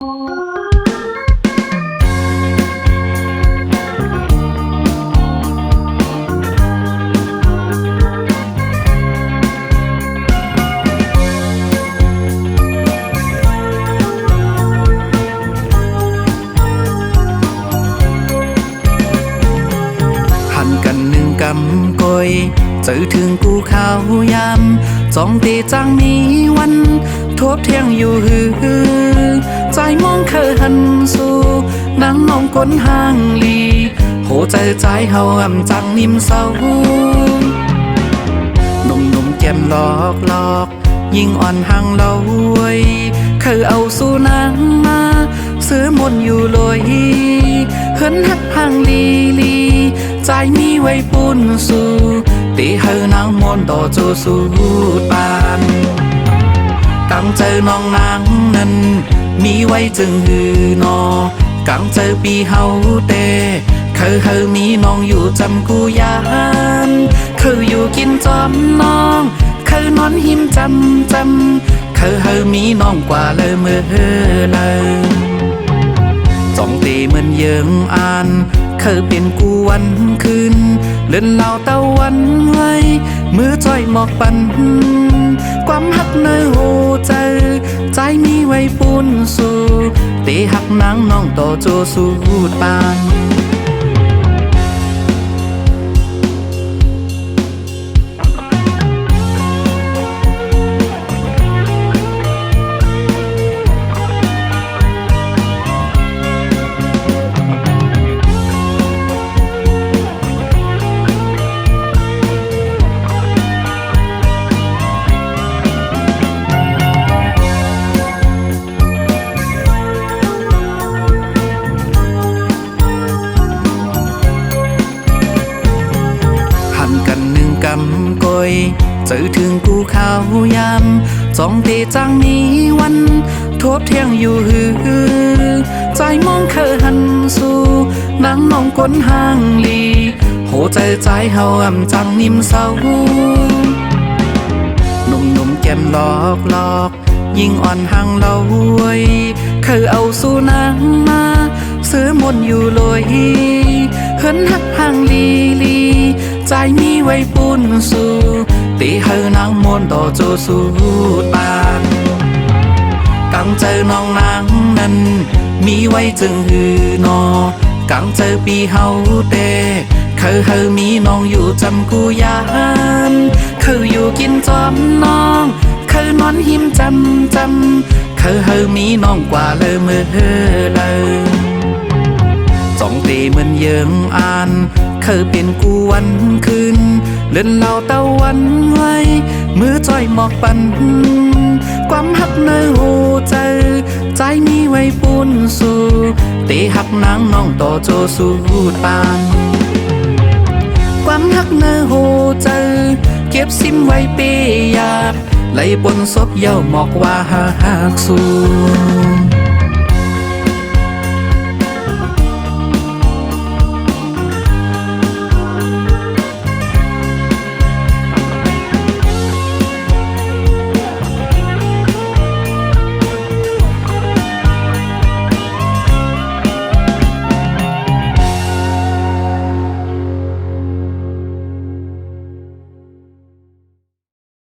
กำกอยเจอถึงกูข้าวยำจ้องตีจังมีวันทบเที่ยงอยู่หือใจมองเคยหันสู่นั่งมองก้นห่างลีโหใจเฮาจังนิ่มเศร้าหนุ่มแก้มหลอกยิ่งอ่อนห่างเราไว้เคยเอาสู่นางมาซื้อมนอยู่ลอยเฮินหักห่างลีใจมีไว้ปุ่นสู่ตีเฮานางมนต่อโจสู่ปานกังเจอน้องนางนั้นมีไว้จึงหือนอกังเจอปีเฮาเตเคยมีน้องอยู่จำกูยานเคยอยู่กินจอมน้องเคยนอนหิมจำเคยมีน้องกว่าเลยเมื่อเลยจ้องตีเหมือนเยิงอ่านเคยเป็นกูวันคืนเล่นเหล่าตะวันไว้มือจ้อยหมอกปันความหักเนยโหใจมีไว้ปูนสู่ตีหักนางน้องต่อโจสู่ปานกำกอยเจอถึงกูข้าวยำจ้องตีจังมีวันทบเที่ยงอยู่หือใจมองเคยหันสู่นั่งมองก้นห่างลีโหใจเฮาจังนิ่มเศร้าหนุ่มแก้มหลอกยิ่งอ่อนห่างเราไว้เคยเอาสู่นางมาซื้อมนอยู่ลอยเฮินหักห่างลีใจมีไว้ปุ่นสู่ตีเฮานางมนต่อโจสู่ปานกังเจอน้องนางนั้นมีไว้จึงหือนอกังเจอปีเฮาเตเคยมีน้องอยู่จำกูยานเคยอยู่กินจอมน้องเคยนอนหิมจำเคยมีน้องกว่าเลยเมื่อเลยจ้องตีเหมือนเยิงอ่านเคยเป็นกูวันคืนเล่นเหล่าตะวันไว้มือจ้อยหมอกปันความหักเนยโหใจมีไว้ปุ่นสู่ตีหักนางน้องต่อโจสู่ปานความหักเนยโหเก็บซิมไว้เปียกไหลบนศพเย้าหมอกว่าหักสู